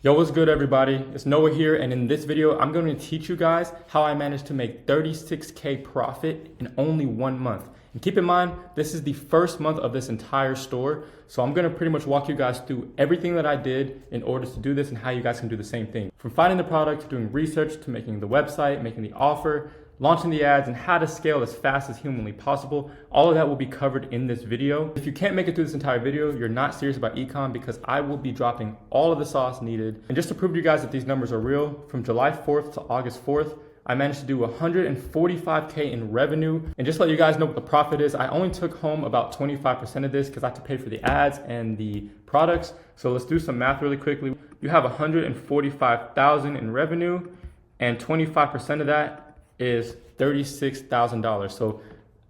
Yo, what's good everybody? It's Noah here, and in this video, I'm going to teach you guys how I managed to make 36K profit in only 1 month. And keep in mind, this is the first month of this entire store. So I'm going to pretty much walk you guys through everything that I did in order to do this and how you guys can do the same thing. From finding the product, to doing research, to making the website, making the offer, launching the ads, and how to scale as fast as humanly possible. All of that will be covered in this video. If you can't make it through this entire video, you're not serious about ecom, because I will be dropping all of the sauce needed. And just to prove to you guys that these numbers are real, from July 4th to August 4th, I managed to do 145K in revenue. And just to let you guys know what the profit is, I only took home about 25% of this because I had to pay for the ads and the products. So let's do some math really quickly. You have 145,000 in revenue, and 25% of that is $36,000. So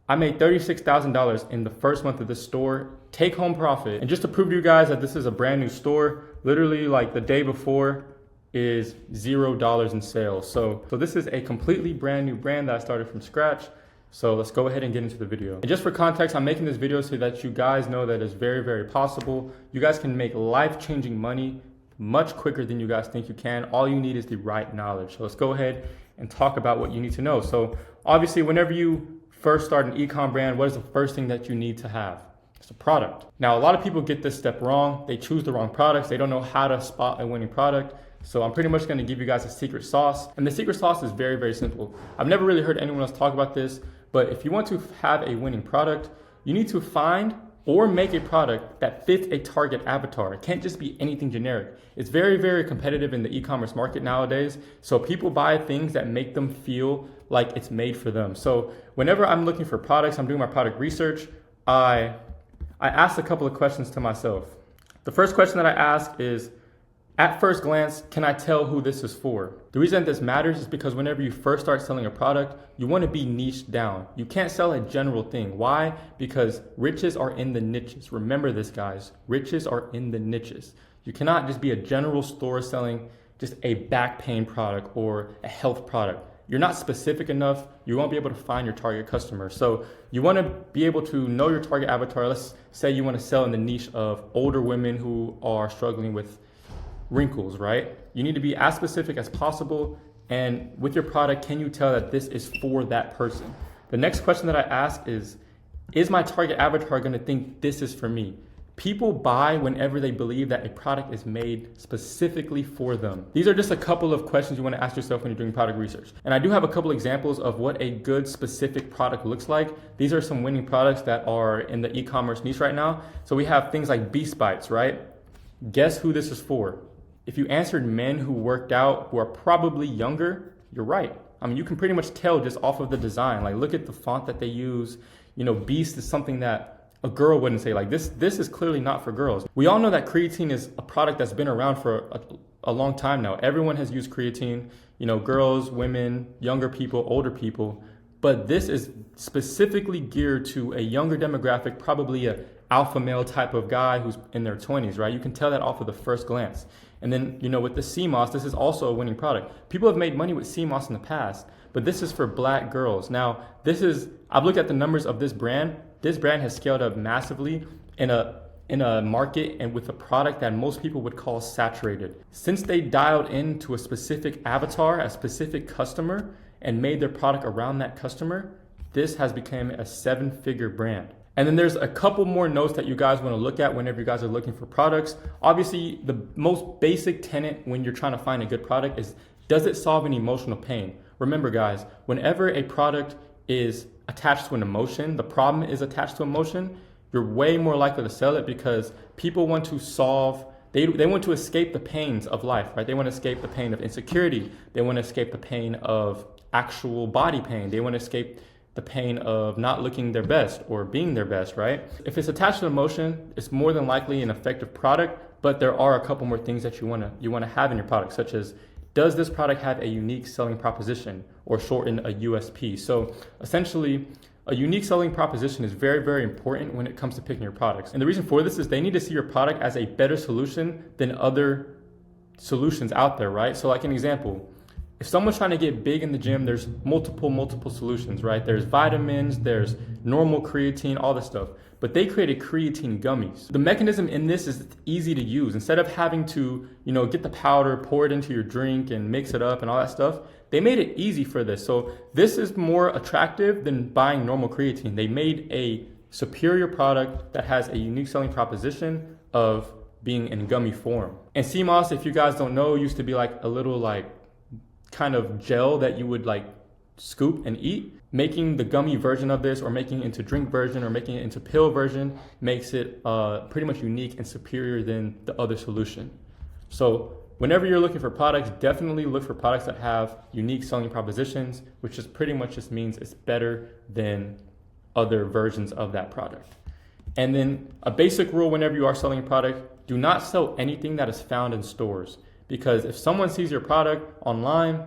I made $36,000 in the first month of this store, take home profit. And just to prove to you guys that this is a brand new store, literally like the day before is $0 in sales. So this is a completely brand new brand that I started from scratch. So let's go ahead and get into the video. And just for context, I'm making this video so that you guys know that it's very, very possible. You guys can make life-changing money much quicker than you guys think you can. All you need is the right knowledge. So let's go ahead and talk about what you need to know. So obviously, whenever you first start an e-com brand, what is the first thing that you need to have? It's a product. Now, a lot of people get this step wrong. They choose the wrong products. They don't know how to spot a winning product. So I'm pretty much gonna give you guys a secret sauce. And the secret sauce is very, very simple. I've never really heard anyone else talk about this, but if you want to have a winning product, you need to find or make a product that fits a target avatar. It can't just be anything generic. It's very, very competitive in the e-commerce market nowadays. So people buy things that make them feel like it's made for them. So whenever I'm looking for products, I'm doing my product research, I ask a couple of questions to myself. The first question that I ask is, at first glance, can I tell who this is for? The reason this matters is because whenever you first start selling a product, you want to be niched down. You can't sell a general thing. Why? Because riches are in the niches. Remember this, guys. Riches are in the niches. You cannot just be a general store selling just a back pain product or a health product. You're not specific enough. You won't be able to find your target customer. So you want to be able to know your target avatar. Let's say you want to sell in the niche of older women who are struggling with wrinkles, right? You need to be as specific as possible. And with your product, can you tell that this is for that person? The next question that I ask is my target avatar going to think this is for me? People buy whenever they believe that a product is made specifically for them. These are just a couple of questions you want to ask yourself when you're doing product research. And I do have a couple examples of what a good specific product looks like. These are some winning products that are in the e-commerce niche right now. So we have things like Beast Bites, right? Guess who this is for? If you answered men who worked out, who are probably younger, you're right. I mean, you can pretty much tell just off of the design. Like, look at the font that they use. You know, Beast is something that a girl wouldn't say. Like, this is clearly not for girls. We all know that creatine is a product that's been around for a long time now. Everyone has used creatine, you know, girls, women, younger people, older people. But this is specifically geared to a younger demographic, probably a alpha male type of guy who's in their 20s, right? You can tell that off of the first glance. And then, you know, with the CMOS, this is also a winning product. People have made money with CMOS in the past, but this is for black girls. Now, I've looked at the numbers of this brand. This brand has scaled up massively in a market and with a product that most people would call saturated. Since they dialed into a specific avatar, a specific customer, and made their product around that customer, this has become a 7-figure brand. And then there's a couple more notes that you guys want to look at whenever you guys are looking for products. Obviously, the most basic tenet when you're trying to find a good product is, does it solve an emotional pain? Remember, guys, whenever a product is attached to an emotion, the problem is attached to emotion, you're way more likely to sell it, because people want to they want to escape the pains of life, right? They want to escape the pain of insecurity. They want to escape the pain of actual body pain. They want to escape the pain of not looking their best or being their best, right? If it's attached to emotion, it's more than likely an effective product, but there are a couple more things that you want to have in your product, such as, does this product have a unique selling proposition, or shorten a USP? So essentially, a unique selling proposition is very, very important when it comes to picking your products. And the reason for this is they need to see your product as a better solution than other solutions out there, right? So like an example, if someone's trying to get big in the gym, there's multiple solutions, right? There's vitamins, there's normal creatine, all this stuff. But they created creatine gummies. The mechanism in this is easy to use. Instead of having to, get the powder, pour it into your drink and mix it up and all that stuff, they made it easy for this. So this is more attractive than buying normal creatine. They made a superior product that has a unique selling proposition of being in gummy form. And sea moss, if you guys don't know, used to be like a little kind of gel that you would scoop and eat. Making the gummy version of this, or making it into drink version, or making it into pill version, makes it pretty much unique and superior than the other solution. So whenever you're looking for products, definitely look for products that have unique selling propositions, which is pretty much just means it's better than other versions of that product. And then a basic rule whenever you are selling a product, do not sell anything that is found in stores. Because if someone sees your product online,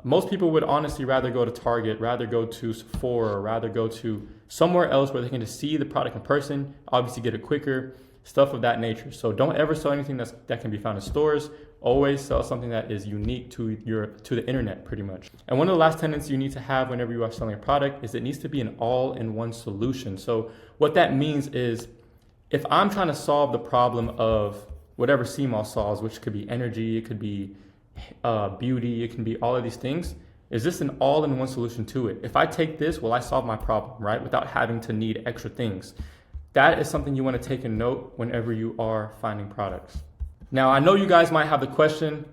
most people would honestly rather go to Target, rather go to Sephora, or rather go to somewhere else where they can just see the product in person, obviously get it quicker, stuff of that nature. So don't ever sell anything that can be found in stores. Always sell something that is unique to the internet, pretty much. And one of the last tenets you need to have whenever you are selling a product is it needs to be an all-in-one solution. So what that means is, if I'm trying to solve the problem of whatever CMOS solves, which could be energy, it could be beauty, it can be all of these things, is this an all-in-one solution to it? If I take this, will I solve my problem, right? Without having to need extra things. That is something you want to take a note whenever you are finding products. Now, I know you guys might have the question,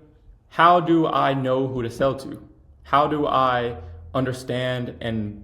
how do I know who to sell to? How do I understand and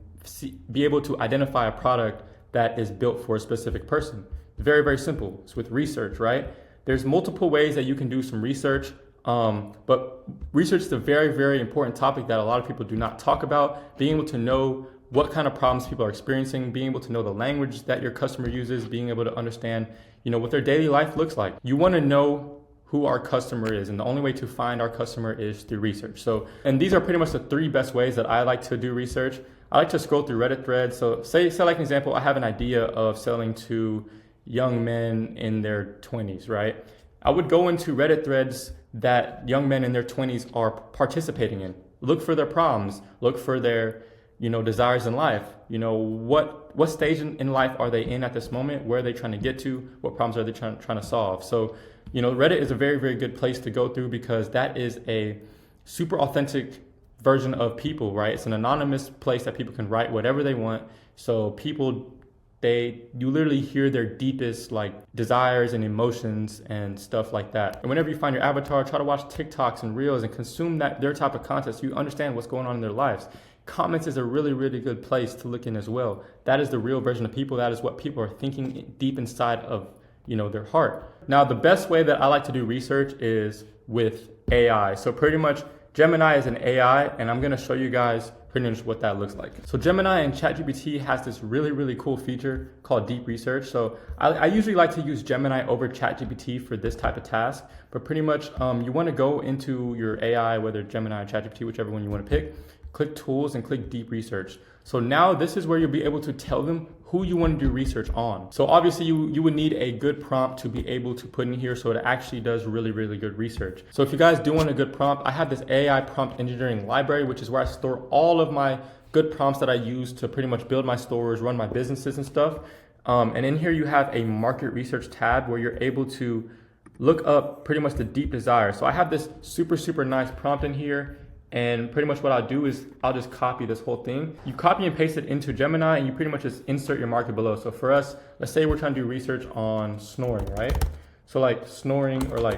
be able to identify a product that is built for a specific person? Very, very simple. It's with research, right? There's multiple ways that you can do some research, but research is a very, very important topic that a lot of people do not talk about. Being able to know what kind of problems people are experiencing, being able to know the language that your customer uses, being able to understand, what their daily life looks like. You want to know who our customer is, and the only way to find our customer is through research. So, and these are pretty much the 3 best ways that I like to do research. I like to scroll through Reddit threads. So say like an example, I have an idea of selling to young men in their 20s, right? I would go into Reddit threads that young men in their 20s are participating in. Look for their problems, look for their, desires in life. What stage in life are they in at this moment? Where are they trying to get to? What problems are they trying to solve? So, Reddit is a very, very good place to go through because that is a super authentic version of people, right? It's an anonymous place that people can write whatever they want. So people, you literally hear their deepest desires and emotions and stuff like that. And whenever you find your avatar, try to watch TikToks and Reels and consume their type of content so you understand what's going on in their lives. Comments is a really, really good place to look in as well. That is the real version of people. That is what people are thinking deep inside of, their heart. Now, the best way that I like to do research is with AI. So pretty much Gemini is an AI, and I'm going to show you guys pretty much what that looks like. So Gemini and ChatGPT has this really, really cool feature called deep research. So I usually like to use Gemini over ChatGPT for this type of task, but pretty much you want to go into your AI, whether Gemini or ChatGPT, whichever one you want to pick, click tools and click deep research. So now this is where you'll be able to tell them who you want to do research on. So obviously you would need a good prompt to be able to put in here so it actually does really, really good research. So if you guys do want a good prompt, I have this AI prompt engineering library, which is where I store all of my good prompts that I use to pretty much build my stores, run my businesses and stuff. And in here you have a market research tab where you're able to look up pretty much the deep desire. So I have this super, super nice prompt in here. And pretty much what I'll do is I'll just copy this whole thing. You copy and paste it into Gemini and you pretty much just insert your market below. So for us, let's say we're trying to do research on snoring, right? So snoring or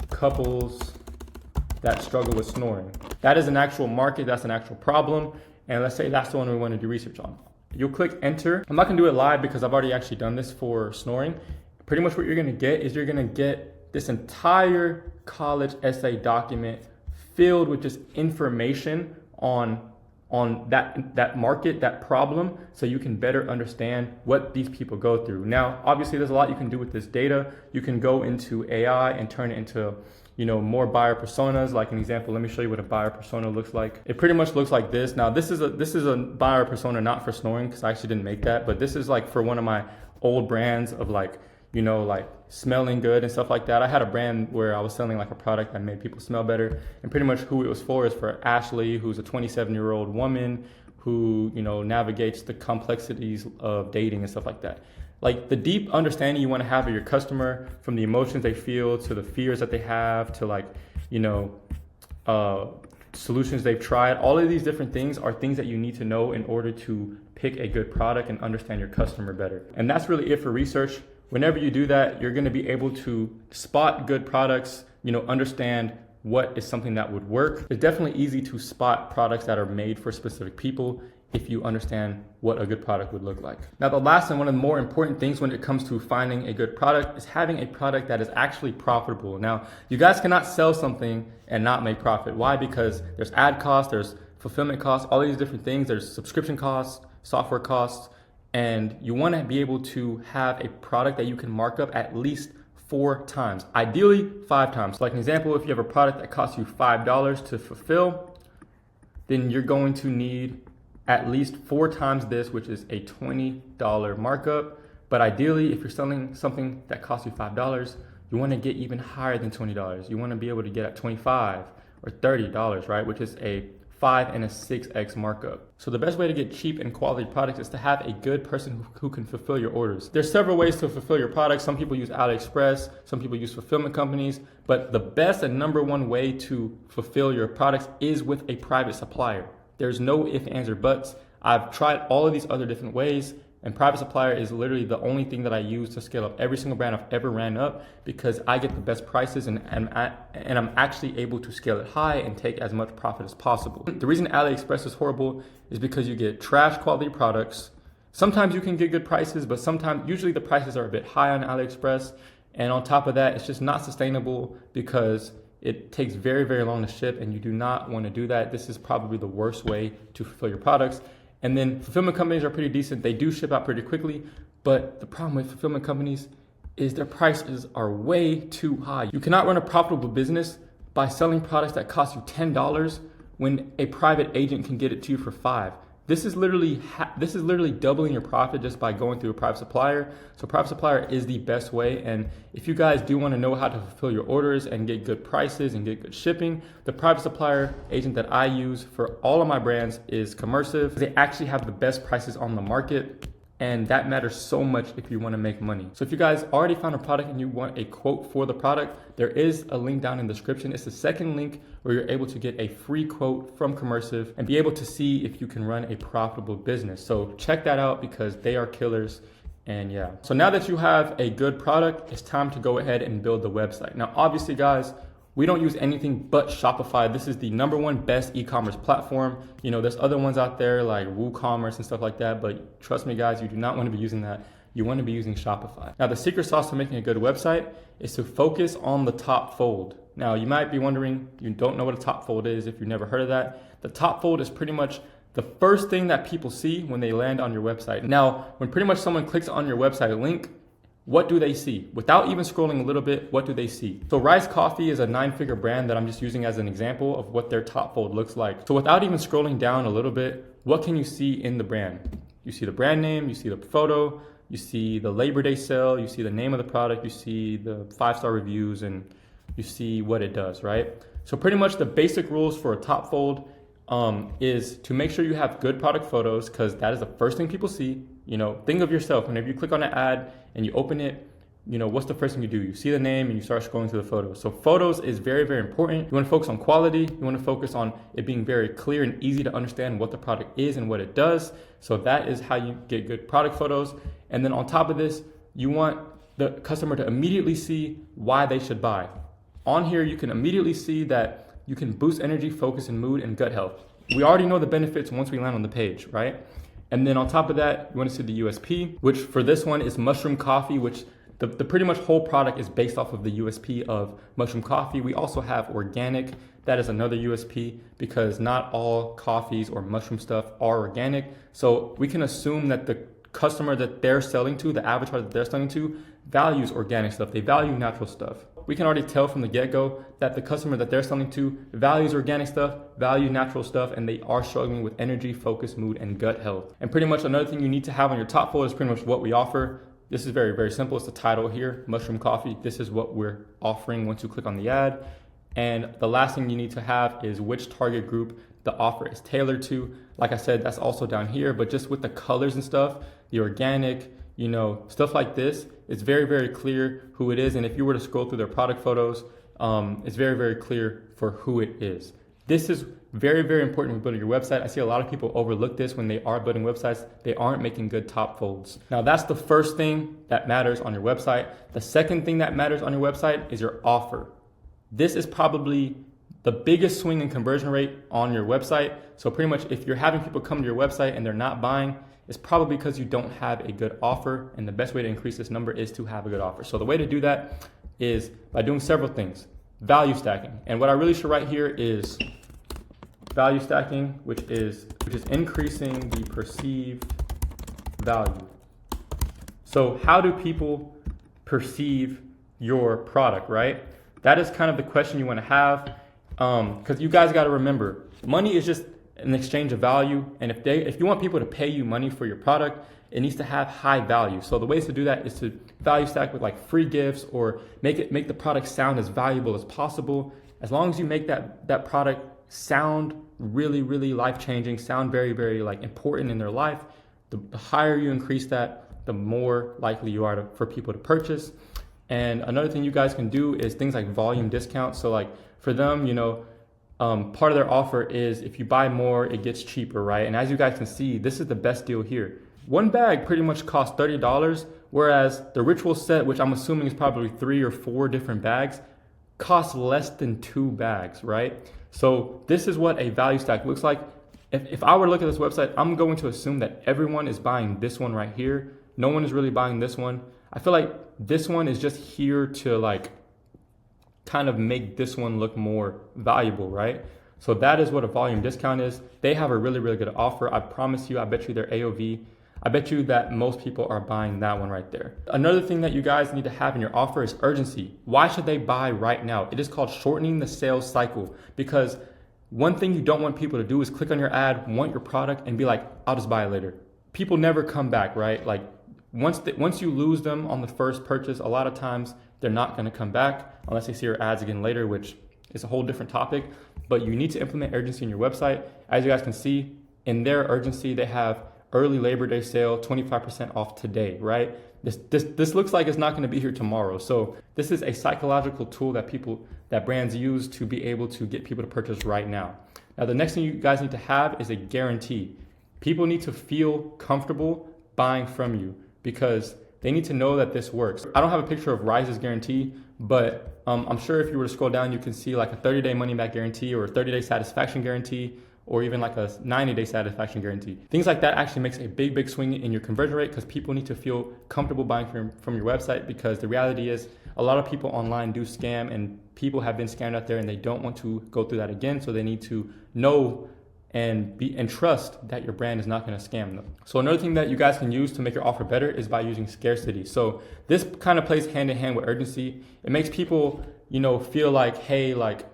couples that struggle with snoring. That is an actual market, that's an actual problem. And let's say that's the one we want to do research on. You'll click enter. I'm not gonna do it live because I've already actually done this for snoring. Pretty much what you're gonna get is you're gonna get this entire college essay document filled with just information on that market, that problem, so you can better understand what these people go through. Now, obviously there's a lot you can do with this data. You can go into AI and turn it into more buyer personas. Like an example, let me show you what a buyer persona looks like. It pretty much looks like this. Now this is a buyer persona not for snoring because I actually didn't make that, but this is for one of my old brands of like smelling good and stuff like that. I had a brand where I was selling like a product that made people smell better. And pretty much who it was for is for Ashley, who's a 27-year-old woman who, navigates the complexities of dating and stuff like that. Like the deep understanding you want to have of your customer, from the emotions they feel to the fears that they have to like, solutions they've tried. All of these different things are things that you need to know in order to pick a good product and understand your customer better. And that's really it for research. Whenever you do that, you're going to be able to spot good products, understand what is something that would work. It's definitely easy to spot products that are made for specific people if you understand what a good product would look like. Now, the last and one of the more important things when it comes to finding a good product is having a product that is actually profitable. Now, you guys cannot sell something and not make profit. Why? Because there's ad costs, there's fulfillment costs, all these different things. There's subscription costs, software costs, and you want to be able to have a product that you can mark up at least 4 times, ideally 5 times. So like an example, if you have a product that costs you $5 to fulfill, then you're going to need at least 4 times this, which is a $20 markup. But ideally, if you're selling something that costs you $5, you want to get even higher than $20. You want to be able to get at $25 or $30, right? Which is a 5 and a 6x markup. So the best way to get cheap and quality products is to have a good person who can fulfill your orders. There's several ways to fulfill your products. Some people use AliExpress, some people use fulfillment companies, but the best and number one way to fulfill your products is with a private supplier. There's no ifs, ands, or buts. I've tried all of these other different ways, and private supplier is literally the only thing that I use to scale up every single brand I've ever ran up, because I get the best prices and I'm actually able to scale it high and take as much profit as possible. The reason AliExpress is horrible is because you get trash quality products. Sometimes you can get good prices, but usually the prices are a bit high on AliExpress. And on top of that, it's just not sustainable because it takes very, very long to ship, and you do not want to do that. This is probably the worst way to fulfill your products. And then fulfillment companies are pretty decent. They do ship out pretty quickly, but the problem with fulfillment companies is their prices are way too high. You cannot run a profitable business by selling products that cost you $10 when a private agent can get it to you for $5. This is literally doubling your profit just by going through a private supplier. So private supplier is the best way. And if you guys do want to know how to fulfill your orders and get good prices and get good shipping, the private supplier agent that I use for all of my brands is Commercive. They actually have the best prices on the market, and that matters so much if you want to make money. So if you guys already found a product and you want a quote for the product, there is a link down in the description. It's the second link where you're able to get a free quote from Commercive and be able to see if you can run a profitable business. So check that out because they are killers. And yeah, so now that you have a good product, it's time to go ahead and build the website. Now, obviously guys, we don't use anything but Shopify. This is the #1 best e-commerce platform. There's other ones out there like WooCommerce and stuff like that, but trust me guys, you do not want to be using that. You want to be using Shopify. Now, the secret sauce to making a good website is to focus on the top fold. Now, you might be wondering, you don't know what a top fold is if you've never heard of that. The top fold is pretty much the first thing that people see when they land on your website. Now, when pretty much someone clicks on your website link, what do they see? Without even scrolling a little bit, what do they see? So Rise Coffee is a 9-figure brand that I'm just using as an example of what their top fold looks like. So without even scrolling down a little bit, what can you see in the brand? You see the brand name, you see the photo, you see the Labor Day sale, you see the name of the product, you see the 5-star reviews, and you see what it does, right? So pretty much the basic rules for a top fold is to make sure you have good product photos, because that is the first thing people see. Think of yourself. Whenever you click on an ad and you open it, what's the first thing you do? You see the name and you start scrolling through the photos. So photos is very, very important. You want to focus on quality. You want to focus on it being very clear and easy to understand what the product is and what it does. So that is how you get good product photos. And then on top of this, you want the customer to immediately see why they should buy. On here, you can immediately see that you can boost energy, focus, and mood, and gut health. We already know the benefits once we land on the page, right? And then on top of that, you want to see the USP, which for this one is mushroom coffee, which the pretty much whole product is based off of the USP of mushroom coffee. We also have organic. That is another USP because not all coffees or mushroom stuff are organic. So we can assume that the customer that they're selling to, the avatar that they're selling to, values organic stuff. They value natural stuff. We can already tell from the get-go that the customer that they're selling to values organic stuff, values natural stuff, and they are struggling with energy, focus, mood, and gut health. And pretty much another thing you need to have on your top fold is pretty much what we offer. This is very, very simple. It's the title here, Mushroom Coffee. This is what we're offering once you click on the ad. And the last thing you need to have is which target group the offer is tailored to. Like I said, that's also down here, but just with the colors and stuff, the organic, stuff like this, it's very, very clear who it is. And if you were to scroll through their product photos, it's very, very clear for who it is. This is very, very important when building your website. I see a lot of people overlook this when they are building websites. They aren't making good top folds. Now, that's the first thing that matters on your website. The second thing that matters on your website is your offer. This is probably the biggest swing in conversion rate on your website. So pretty much if you're having people come to your website and they're not buying, it's probably because you don't have a good offer. And the best way to increase this number is to have a good offer. So the way to do that is by doing several things. Value stacking. And what I really should write here is value stacking, which is increasing the perceived value. So how do people perceive your product, right? That is kind of the question you want to have, because you guys got to remember, money is just an exchange of value. And if you want people to pay you money for your product, it needs to have high value. So the ways to do that is to value stack with like free gifts, or make the product sound as valuable as possible. As long as you make that product sound really, really life-changing, sound very, very like important in their life, the higher you increase that, the more likely you are for people to purchase. And another thing you guys can do is things like volume discounts. So like for them, part of their offer is if you buy more, it gets cheaper, right? And as you guys can see, this is the best deal here. One bag pretty much costs $30, whereas the ritual set, which I'm assuming is probably 3 or 4 different bags, costs less than 2 bags, right? So this is what a value stack looks like. If I were to look at this website, I'm going to assume that everyone is buying this one right here. No one is really buying this one. I feel like this one is just here to like kind of make this one look more valuable, right? So that is what a volume discount is. They have a really, really good offer. I promise you, I bet you their AOV, I bet you that most people are buying that one right there. Another thing that you guys need to have in your offer is urgency. Why should they buy right now? It is called shortening the sales cycle, because one thing you don't want people to do is click on your ad, want your product, and be like, I'll just buy it later. People never come back, right? Like once you lose them on the first purchase, a lot of times they're not gonna come back unless they see your ads again later, which is a whole different topic. But you need to implement urgency in your website. As you guys can see, in their urgency, they have early Labor Day sale, 25% off today, right? This looks like it's not gonna be here tomorrow. So this is a psychological tool that brands use to be able to get people to purchase right now. Now, the next thing you guys need to have is a guarantee. People need to feel comfortable buying from you because they need to know that this works. I don't have a picture of Rise's guarantee, but I'm sure if you were to scroll down, you can see like a 30-day money-back guarantee or a 30-day satisfaction guarantee, or even like a 90-day satisfaction guarantee. Things like that actually makes a big, big swing in your conversion rate because people need to feel comfortable buying from your website, because the reality is a lot of people online do scam, and people have been scammed out there and they don't want to go through that again. So they need to know and trust that your brand is not going to scam them. So another thing that you guys can use to make your offer better is by using scarcity. So this kind of plays hand in hand with urgency. It makes people, feel like, hey, like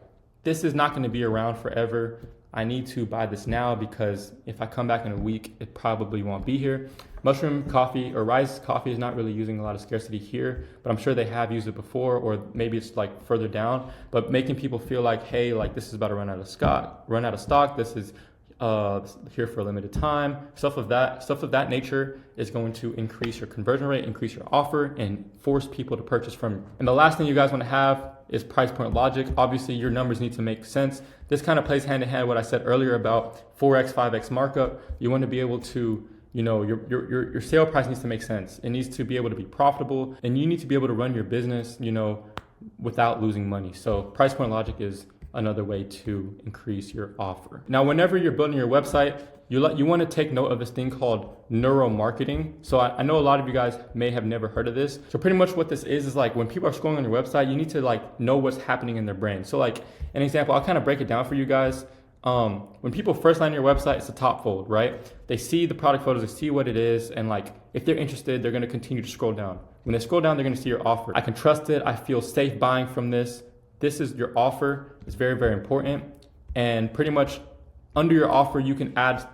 this is not going to be around forever. I need to buy this now because if I come back in a week, it probably won't be here. Mushroom Coffee or Rise Coffee is not really using a lot of scarcity here, but I'm sure they have used it before, or maybe it's like further down, but making people feel like, hey, like this is about to run out of stock. This is here for a limited time. Stuff of that nature is going to increase your conversion rate, increase your offer, and force people to purchase from you. And the last thing you guys want to have is price point logic. Obviously, your numbers need to make sense. This kind of plays hand in hand with what I said earlier about 4x, 5x markup. You want to be able to, your sale price needs to make sense. It needs to be able to be profitable, and you need to be able to run your business, without losing money. So price point logic is another way to increase your offer. Now, whenever you're building your website, you want to take note of this thing called neuromarketing. So I know a lot of you guys may have never heard of this. So pretty much what this is like when people are scrolling on your website, you need to like know what's happening in their brain. So like an example, I'll kind of break it down for you guys. When people first land your website, it's the top fold, right? They see the product photos, they see what it is, and like if they're interested, they're going to continue to scroll down. When they scroll down, they're going to see your offer. I can trust it. I feel safe buying from this. This is your offer. It's very, very important. And pretty much under your offer, you can add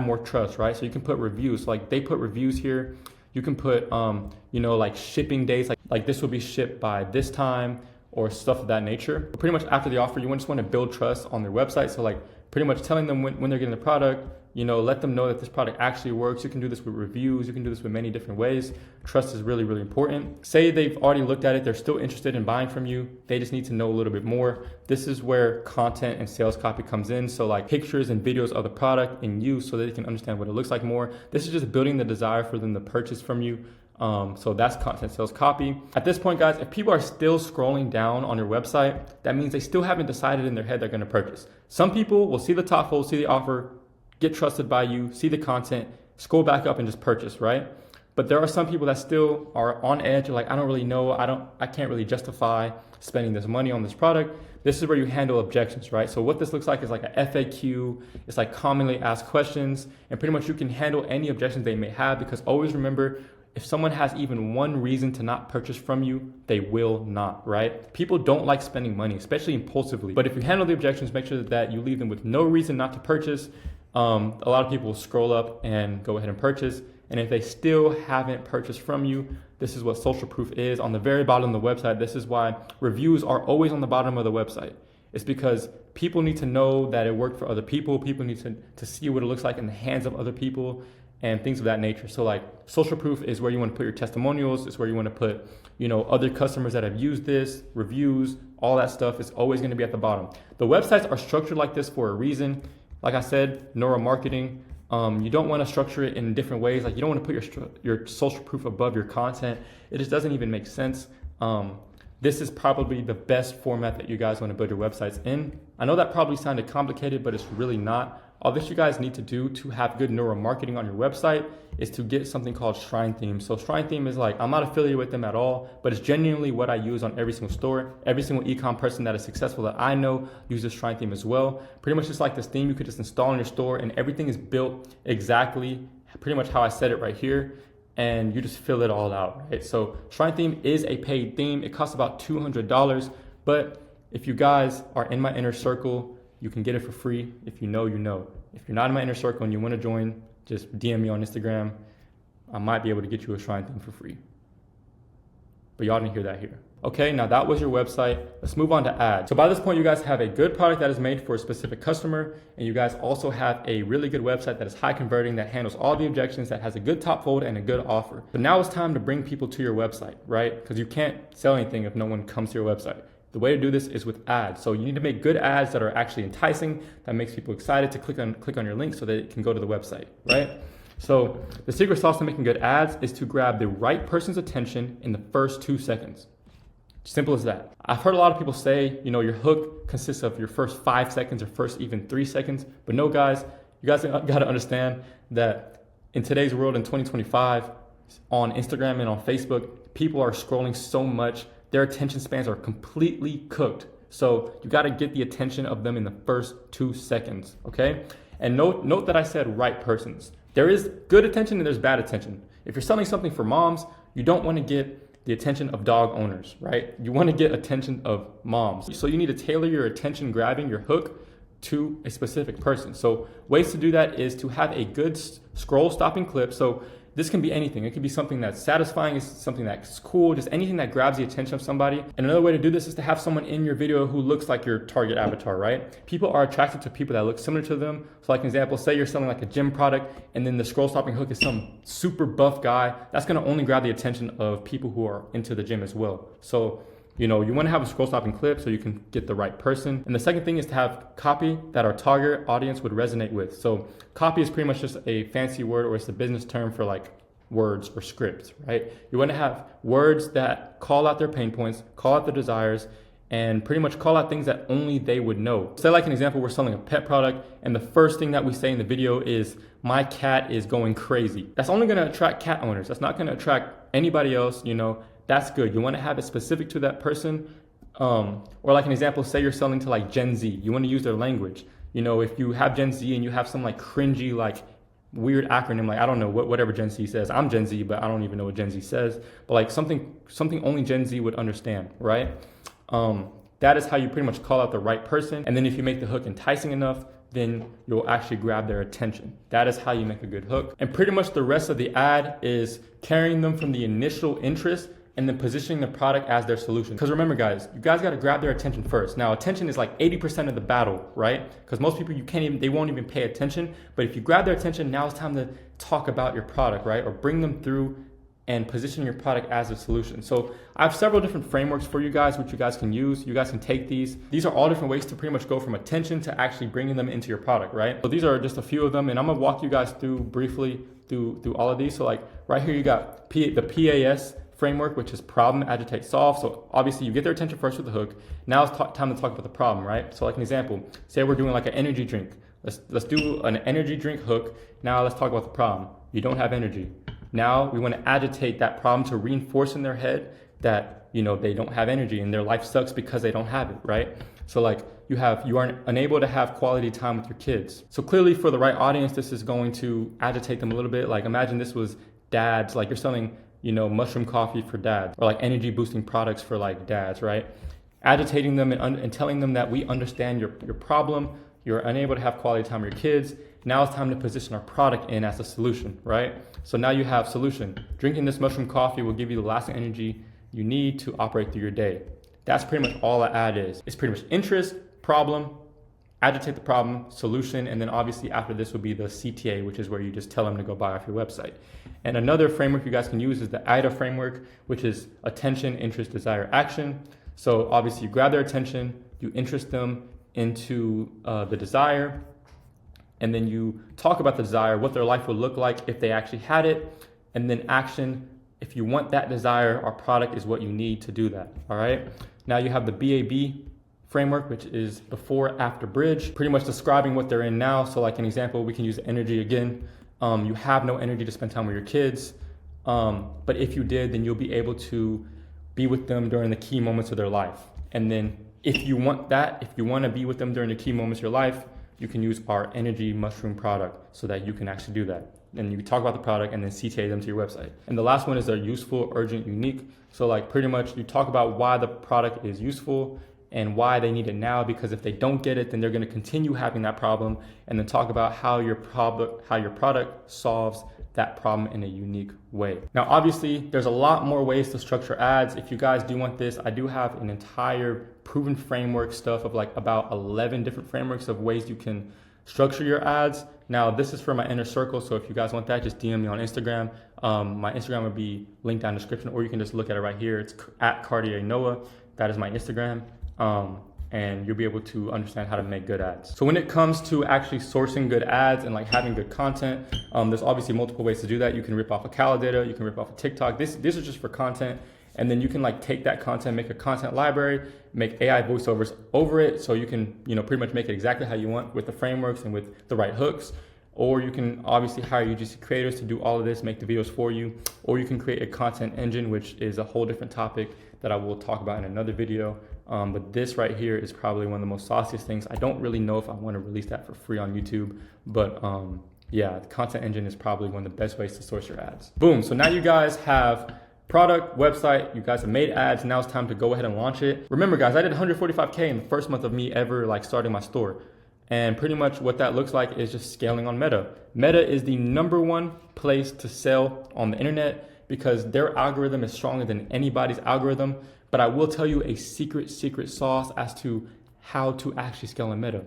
more trust, right? So you can put reviews. Like they put reviews here. You can put, like shipping dates, like this will be shipped by this time or stuff of that nature. Pretty much after the offer, you just want to build trust on their website. So like pretty much telling them when they're getting the product, let them know that this product actually works. You can do this with reviews. You can do this with many different ways. Trust is really, really important. Say they've already looked at it. They're still interested in buying from you. They just need to know a little bit more. This is where content and sales copy comes in. So like pictures and videos of the product in use so that they can understand what it looks like more. This is just building the desire for them to purchase from you. So that's content sales copy. At this point, guys, if people are still scrolling down on your website, that means they still haven't decided in their head they're going to purchase. Some people will see the top fold, see the offer, get trusted by you, see the content, scroll back up and just purchase, right? But there are some people that still are on edge. Like, I don't really know. I can't really justify spending this money on this product. This is where you handle objections, right? So what this looks like is like a FAQ. It's like commonly asked questions, and pretty much you can handle any objections they may have, because always remember, if someone has even one reason to not purchase from you, they will not, right? People don't like spending money, especially impulsively. But if you handle the objections, make sure that you leave them with no reason not to purchase. A lot of people will scroll up and go ahead and purchase. And if they still haven't purchased from you, this is what social proof is. On the very bottom of the website, this is why reviews are always on the bottom of the website. It's because people need to know that it worked for other people. People need to see what it looks like in the hands of other people and things of that nature. So like social proof is where you want to put your testimonials. It's where you want to put, other customers that have used this, reviews, all that stuff is always going to be at the bottom. The websites are structured like this for a reason. Like I said, neuromarketing, you don't want to structure it in different ways. Like you don't want to put your social proof above your content. It just doesn't even make sense. This is probably the best format that you guys want to build your websites in. I know that probably sounded complicated, but it's really not. All that you guys need to do to have good neuromarketing on your website is to get something called Shrine Theme. So Shrine Theme is like, I'm not affiliated with them at all, but it's genuinely what I use on every single store. Every single ecom person that is successful that I know uses Shrine Theme as well. Pretty much just like this theme you could just install in your store, and everything is built exactly pretty much how I said it right here. And you just fill it all out, right? So Shrine Theme is a paid theme. It costs about $200, but if you guys are in my inner circle, you can get it for free. If you know, you know. If you're not in my inner circle and you want to join, just DM me on Instagram. I might be able to get you a Shrine Theme for free. But y'all didn't hear that here. Okay, now that was your website. Let's move on to ads. So by this point, you guys have a good product that is made for a specific customer, and you guys also have a really good website that is high converting, that handles all the objections, that has a good top fold and a good offer. So now it's time to bring people to your website, right? Because you can't sell anything if no one comes to your website. The way to do this is with ads. So you need to make good ads that are actually enticing, that makes people excited to click on your link so that it can go to the website, right? So the secret sauce to making good ads is to grab the right person's attention in the first 2 seconds. Simple as that. I've heard a lot of people say, your hook consists of your first 5 seconds or first even 3 seconds. But no, guys, you guys got to understand that in today's world, in 2025, on Instagram and on Facebook, people are scrolling so much. Their attention spans are completely cooked. So you got to get the attention of them in the first 2 seconds, okay? And note that I said right persons. There is good attention and there's bad attention. If you're selling something for moms, you don't want to get the attention of dog owners, right? You want to get attention of moms. So you need to tailor your attention grabbing, your hook, to a specific person. So ways to do that is to have a good scroll stopping clip. So this can be anything. It could be something that's satisfying, it's something that's cool, just anything that grabs the attention of somebody. And another way to do this is to have someone in your video who looks like your target avatar, right? People are attracted to people that look similar to them. So like an example, say you're selling like a gym product and then the scroll stopping hook is some super buff guy. That's gonna only grab the attention of people who are into the gym as well. So you want to have a scroll stopping clip so you can get the right person. And the second thing is to have copy that our target audience would resonate with. So copy is pretty much just a fancy word, or it's a business term for like words or scripts, right? You want to have words that call out their pain points, call out their desires, and pretty much call out things that only they would know. Say like an example, we're selling a pet product and the first thing that we say in the video is, my cat is going crazy. That's only going to attract cat owners. That's not going to attract anybody else, That's good. You want to have it specific to that person. Or like an example, say you're selling to like Gen Z. You want to use their language. If you have Gen Z and you have some like cringy, like weird acronym, like I don't know whatever Gen Z says. I'm Gen Z, but I don't even know what Gen Z says. But like something only Gen Z would understand, right? That is how you pretty much call out the right person. And then if you make the hook enticing enough, then you'll actually grab their attention. That is how you make a good hook. And pretty much the rest of the ad is carrying them from the initial interest and then positioning the product as their solution. Because remember guys, you guys gotta grab their attention first. Now attention is like 80% of the battle, right? Because most people, they won't even pay attention. But if you grab their attention, now it's time to talk about your product, right? Or bring them through and position your product as a solution. So I have several different frameworks for you guys, which you guys can use. You guys can take these. These are all different ways to pretty much go from attention to actually bringing them into your product, right? So these are just a few of them, and I'm gonna walk you guys through briefly through all of these. So like right here, you got the PAS framework, which is problem, agitate, solve. So obviously you get their attention first with the hook. Now it's time to talk about the problem, right? So like an example, say we're doing like an energy drink. Let's do an energy drink hook. Now let's talk about the problem. You don't have energy. Now we want to agitate that problem to reinforce in their head that, you know, they don't have energy and their life sucks because they don't have it, right? So like you are unable to have quality time with your kids. So clearly for the right audience, this is going to agitate them a little bit. Like imagine this was dads, like you're selling, you know, mushroom coffee for dads or like energy boosting products for like dads, right? Agitating them and telling them that we understand your problem. You're unable to have quality time with your kids. Now it's time to position our product in as a solution, right? So now you have solution. Drinking this mushroom coffee will give you the lasting energy you need to operate through your day. That's pretty much all the ad is. It's pretty much interest, problem, agitate the problem, solution, and then obviously after this will be the CTA, which is where you just tell them to go buy off your website. And another framework you guys can use is the IDA framework, which is attention, interest, desire, action. So obviously you grab their attention, you interest them into the desire, and then you talk about the desire, what their life would look like if they actually had it, and then action. If you want that desire, our product is what you need to do that, all right? Now you have the BAB framework, which is before, after, bridge, pretty much describing what they're in now. So like an example, we can use energy again. You have no energy to spend time with your kids, but if you did, then you'll be able to be with them during the key moments of their life. And then if you want that, if you want to be with them during the key moments of your life, you can use our energy mushroom product so that you can actually do that. And you talk about the product and then CTA them to your website. And the last one is their useful, urgent, unique. So like pretty much you talk about why the product is useful and why they need it now, because if they don't get it, then they're going to continue having that problem, and then talk about how your product solves that problem in a unique way. Now, obviously, there's a lot more ways to structure ads. If you guys do want this, I do have an entire proven framework stuff of like about 11 different frameworks of ways you can structure your ads. Now, this is for my inner circle, so if you guys want that, just DM me on Instagram. My Instagram will be linked down in the description, or you can just look at it right here. It's at Cartier Noah. That is my Instagram. And you'll be able to understand how to make good ads. So when it comes to actually sourcing good ads and like having good content, there's obviously multiple ways to do that. You can rip off a Calendar, you can rip off a TikTok. This is just for content. And then you can like take that content, make a content library, make AI voiceovers over it. So you can, you know, pretty much make it exactly how you want with the frameworks and with the right hooks. Or you can obviously hire UGC creators to do all of this, make the videos for you. Or you can create a content engine, which is a whole different topic that I will talk about in another video. But this right here is probably one of the most sauciest things. I don't really know if I want to release that for free on YouTube, but yeah, the content engine is probably one of the best ways to source your ads. Boom, so now you guys have product, website, you guys have made ads. Now it's time to go ahead and launch it. Remember guys, I did 145K in the first month of me ever like starting my store. And pretty much what that looks like is just scaling on Meta. Meta is the #1 place to sell on the internet because their algorithm is stronger than anybody's algorithm. But I will tell you a secret sauce as to how to actually scale on Meta.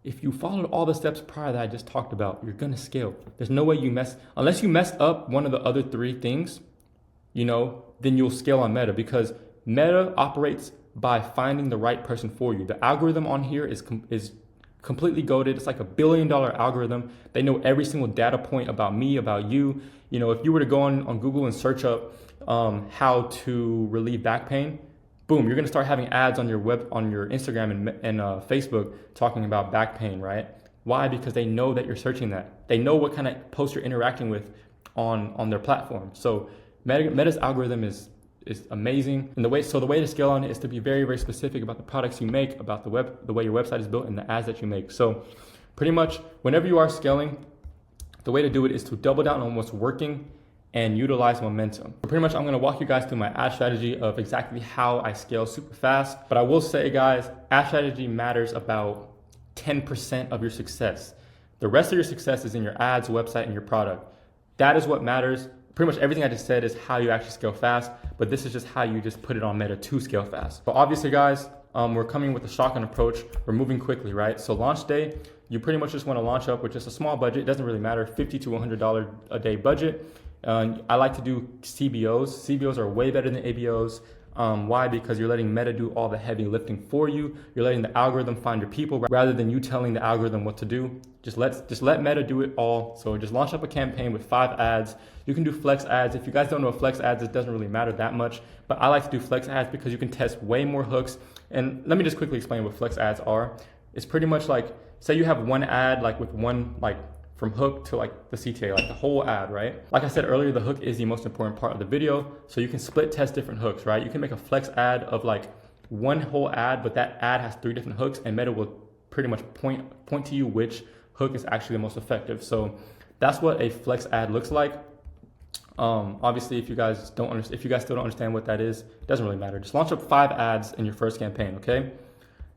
If you followed all the steps prior that I just talked about, you're gonna scale. There's no way unless you messed up one of the other 3 things, you know, then you'll scale on Meta, because Meta operates by finding the right person for you. The algorithm on here is completely goated. It's like $1 billion algorithm. They know every single data point about me, about you. You know, if you were to go on Google and search up how to relieve back pain, boom, you're gonna start having ads on your Instagram and Facebook talking about back pain, right? Why? Because they know that you're searching that. They know what kind of posts you're interacting with on their platform. So Meta's algorithm is amazing. And the way to scale on it is to be very, very specific about the products you make, about the way your website is built, and the ads that you make. So pretty much whenever you are scaling, the way to do it is to double down on what's working and utilize momentum. So pretty much I'm gonna walk you guys through my ad strategy of exactly how I scale super fast. But I will say, guys, ad strategy matters about 10% of your success. The rest of your success is in your ads, website, and your product. That is what matters. Pretty much everything I just said is how you actually scale fast, but this is just how you just put it on Meta to scale fast. But obviously, guys, we're coming with a shotgun approach. We're moving quickly, right? So launch day, you pretty much just want to launch up with just a small budget. It doesn't really matter, $50 to $100 a day budget. I like to do CBOs. CBOs are way better than ABOs. Why? Because you're letting Meta do all the heavy lifting for you. You're letting the algorithm find your people rather than you telling the algorithm what to do. Just let Meta do it all. So just launch up a campaign with 5 ads. You can do flex ads. If you guys don't know what flex ads is, it doesn't really matter that much. But I like to do flex ads because you can test way more hooks. And let me just quickly explain what flex ads are. It's pretty much like, say you have one ad like with one like from hook to like the CTA, like the whole ad, right? Like I said earlier, the hook is the most important part of the video. So you can split test different hooks, right? You can make a flex ad of like one whole ad, but that ad has 3 different hooks, and Meta will pretty much point to you which hook is actually the most effective. So that's what a flex ad looks like. Obviously, if you guys still don't understand what that is, it doesn't really matter. Just launch up 5 ads in your first campaign, okay?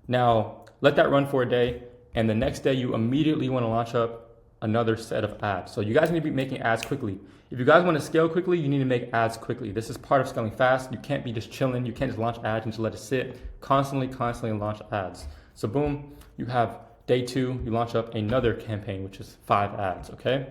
Now, let that run for a day, and the next day you immediately want to launch up another set of ads. So you guys need to be making ads quickly. If you guys want to scale quickly, you need to make ads quickly. This is part of scaling fast. You can't be just chilling. You can't just launch ads and just let it sit. Constantly launch ads. So boom, you have day 2, you launch up another campaign, which is 5 ads, okay?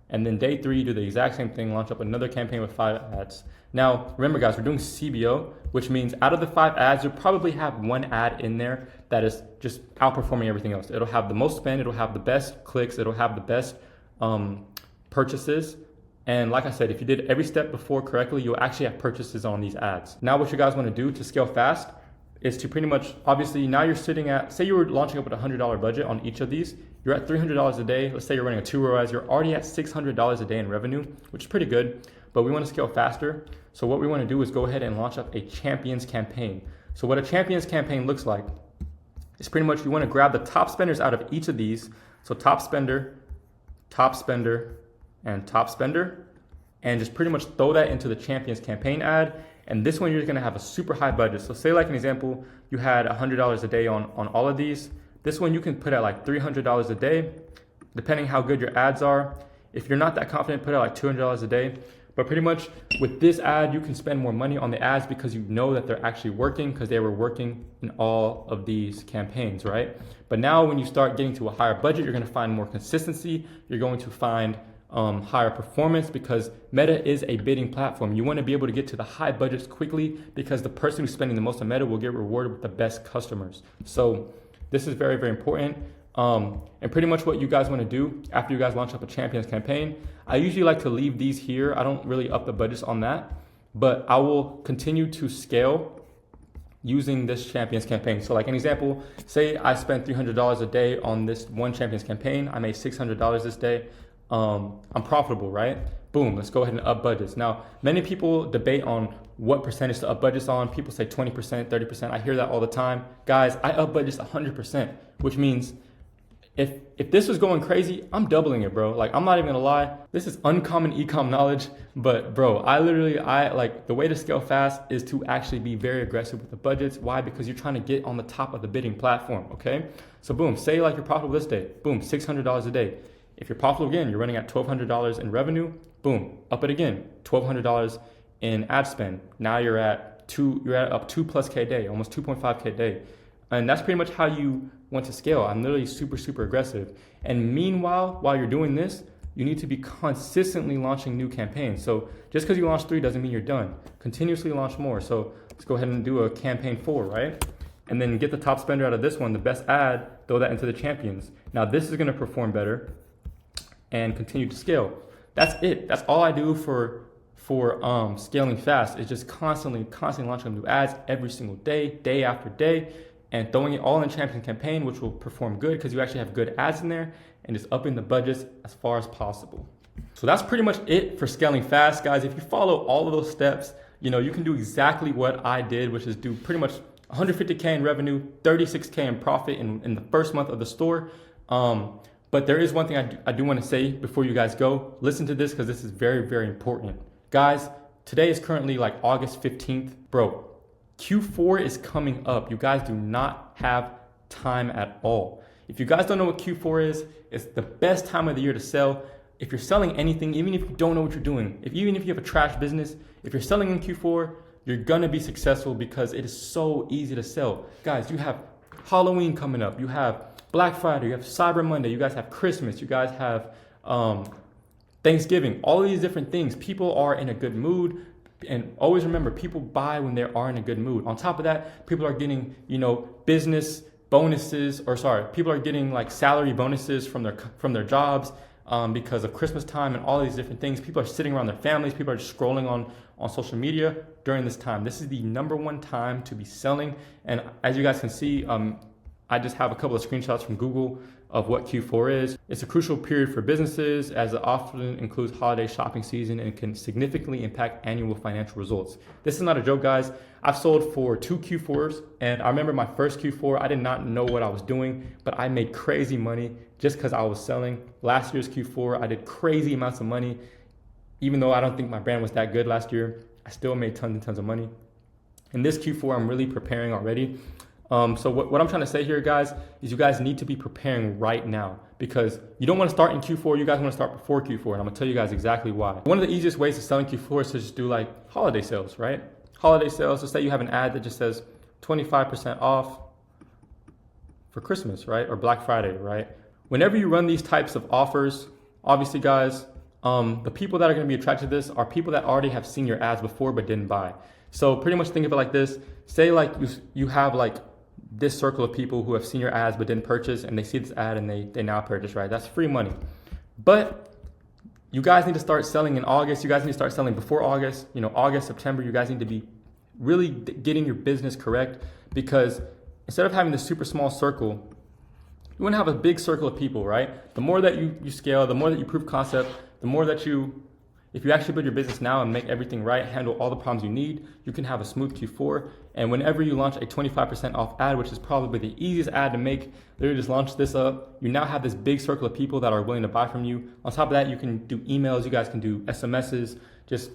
And then day 3, you do the exact same thing, launch up another campaign with 5 ads. Now, remember guys, we're doing CBO, which means out of the 5 ads, you'll probably have 1 ad in there that is just outperforming everything else. It'll have the most spend, it'll have the best clicks, it'll have the best purchases. And like I said, if you did every step before correctly, you'll actually have purchases on these ads. Now what you guys want to do to scale fast is to pretty much, obviously now you're sitting at, say you were launching up with a $100 budget on each of these, you're at $300 a day. Let's say you're running a 2-row ads, you're already at $600 a day in revenue, which is pretty good, but we want to scale faster. So what we want to do is go ahead and launch up a champions campaign. So what a champions campaign looks like is pretty much you want to grab the top spenders out of each of these. So top spender, and top spender, and just pretty much throw that into the champions campaign ad. And this one, you're going to have a super high budget. So say like an example, you had $100 a day on all of these. This one you can put at like $300 a day, depending how good your ads are. If you're not that confident, put at like $200 a day. But pretty much with this ad, you can spend more money on the ads because you know that they're actually working because they were working in all of these campaigns, right? But now when you start getting to a higher budget, you're going to find more consistency. You're going to find higher performance because Meta is a bidding platform. You want to be able to get to the high budgets quickly because the person who's spending the most on Meta will get rewarded with the best customers. So this is very, very important. And pretty much what you guys want to do after you guys launch up a champions campaign, I usually like to leave these here. I don't really up the budgets on that, but I will continue to scale using this champions campaign. So like an example, say I spent $300 a day on this one champions campaign. I made $600 this day. I'm profitable, right? Boom, let's go ahead and up budgets. Now, many people debate on what percentage to up budgets on. People say 20%, 30%. I hear that all the time. Guys, I up budgets 100%, which means if this was going crazy, I'm doubling it, bro. Like, I'm not even gonna lie. This is uncommon ecom knowledge, but bro, I like the way to scale fast is to actually be very aggressive with the budgets. Why? Because you're trying to get on the top of the bidding platform, okay? So boom, say like you're profitable this day, boom, $600 a day. If you're profitable again, you're running at $1,200 in revenue, boom, up it again, $1,200 in ad spend. Now you're at up 2+ K a day, almost 2.5 K a day. And that's pretty much how you want to scale. I'm literally super, super aggressive. And meanwhile, while you're doing this, you need to be consistently launching new campaigns. So just because you launch 3 doesn't mean you're done. Continuously launch more. So let's go ahead and do a campaign 4, right? And then get the top spender out of this one, the best ad, throw that into the champions. Now this is gonna perform better and continue to scale. That's it. That's all I do for scaling fast. Is just constantly launching new ads every single day, day after day, and throwing it all in champion campaign, which will perform good because you actually have good ads in there, and just upping the budgets as far as possible. So that's pretty much it for scaling fast, guys. If you follow all of those steps, you know, you can do exactly what I did, which is do pretty much 150K in revenue, 36K in profit in the first month of the store. But there is one thing I do want to say before you guys go. Listen to this because this is very, very important. Guys, today is currently like August 15th. Bro, Q4 is coming up. You guys do not have time at all. If you guys don't know what Q4 is, it's the best time of the year to sell. If you're selling anything, even if you don't know what you're doing, even if you have a trash business, if you're selling in Q4, you're gonna be successful because it is so easy to sell. Guys, you have Halloween coming up, you have Black Friday, you have Cyber Monday, you guys have Christmas, you guys have Thanksgiving, all of these different things. People are in a good mood. And always remember, people buy when they are in a good mood. On top of that, people are getting, business bonuses, people are getting like salary bonuses from their jobs because of Christmas time and all these different things. People are sitting around their families. People are just scrolling on social media during this time. This is the #1 time to be selling. And as you guys can see, I just have a couple of screenshots from Google of what Q4 is. It's a crucial period for businesses as it often includes holiday shopping season and can significantly impact annual financial results. This is not a joke, guys. I've sold for 2 Q4s, and I remember my first Q4, I did not know what I was doing, but I made crazy money just because I was selling. Last year's Q4, I did crazy amounts of money. Even though I don't think my brand was that good last year, I still made tons and tons of money. In this Q4, I'm really preparing already. So what I'm trying to say here, guys, is you guys need to be preparing right now because you don't want to start in Q4. You guys want to start before Q4, and I'm gonna tell you guys exactly why. One of the easiest ways to sell in Q4 is to just do like holiday sales, right? Holiday sales. So say you have an ad that just says 25% off for Christmas, right? Or Black Friday, right? Whenever you run these types of offers, obviously, guys, the people that are going to be attracted to this are people that already have seen your ads before but didn't buy. So pretty much think of it like this. Say like you have like this circle of people who have seen your ads but didn't purchase, and they see this ad and they now purchase, right? That's free money. But you guys need to start selling in August. You guys need to start selling before August, August, September. You guys need to be really getting your business correct because instead of having this super small circle, you want to have a big circle of people, right? The more that you scale, the more that you prove concept, the more that if you actually build your business now and make everything right, handle all the problems you need, you can have a smooth Q4. And whenever you launch a 25% off ad, which is probably the easiest ad to make, literally just launch this up. You now have this big circle of people that are willing to buy from you. On top of that, you can do emails, you guys can do SMSs, just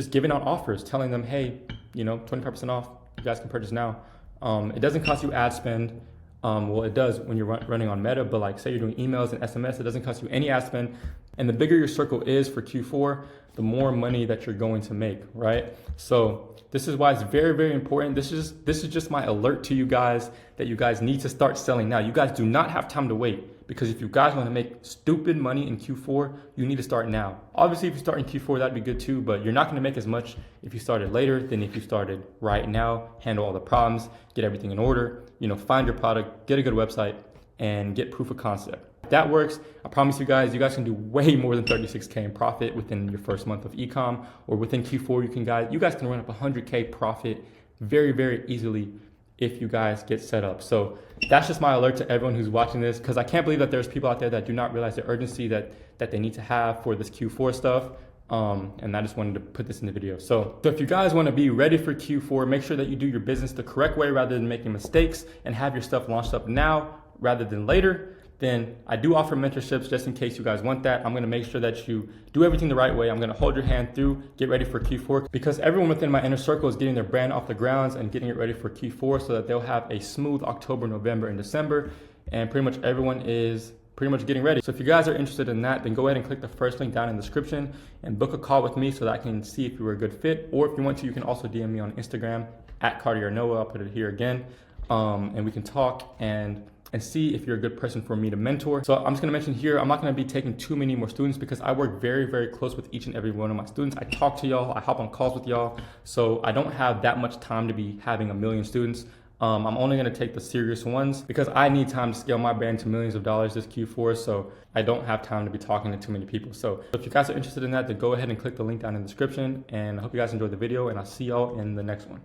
giving out offers, telling them, hey, 25% off, you guys can purchase now. It doesn't cost you ad spend. Well, it does when you're running on Meta, but like say you're doing emails and SMS, it doesn't cost you any ad spend. And the bigger your circle is for Q4, the more money that you're going to make, right? So this is why it's very, very important. This is just my alert to you guys that you guys need to start selling now. You guys do not have time to wait because if you guys want to make stupid money in Q4, you need to start now. Obviously, if you start in Q4, that'd be good too, but you're not going to make as much if you started later than if you started right now. Handle all the problems, get everything in order, find your product, get a good website, and get proof of concept. If that works, I promise you guys can do way more than 36K in profit within your first month of ecom, or within Q4, you guys can run up 100K profit very, very easily if you guys get set up. So that's just my alert to everyone who's watching this, because I can't believe that there's people out there that do not realize the urgency that they need to have for this Q4 stuff. And I just wanted to put this in the video. So if you guys want to be ready for Q4, make sure that you do your business the correct way rather than making mistakes, and have your stuff launched up now rather than later. Then I do offer mentorships just in case you guys want that. I'm going to make sure that you do everything the right way. I'm going to hold your hand through, get ready for Q4, because everyone within my inner circle is getting their brand off the grounds and getting it ready for Q4 so that they'll have a smooth October, November, and December. And pretty much everyone is pretty much getting ready. So if you guys are interested in that, then go ahead and click the first link down in the description and book a call with me so that I can see if you were a good fit. Or if you want to, you can also DM me on Instagram at Cartier Noah. I'll put it here again. And we can talk and see if you're a good person for me to mentor. So I'm just gonna mention here, I'm not gonna be taking too many more students because I work very, very close with each and every one of my students. I talk to y'all, I hop on calls with y'all. So I don't have that much time to be having a million students. I'm only gonna take the serious ones because I need time to scale my brand to millions of dollars this Q4. So I don't have time to be talking to too many people. So if you guys are interested in that, then go ahead and click the link down in the description. And I hope you guys enjoyed the video, and I'll see y'all in the next one.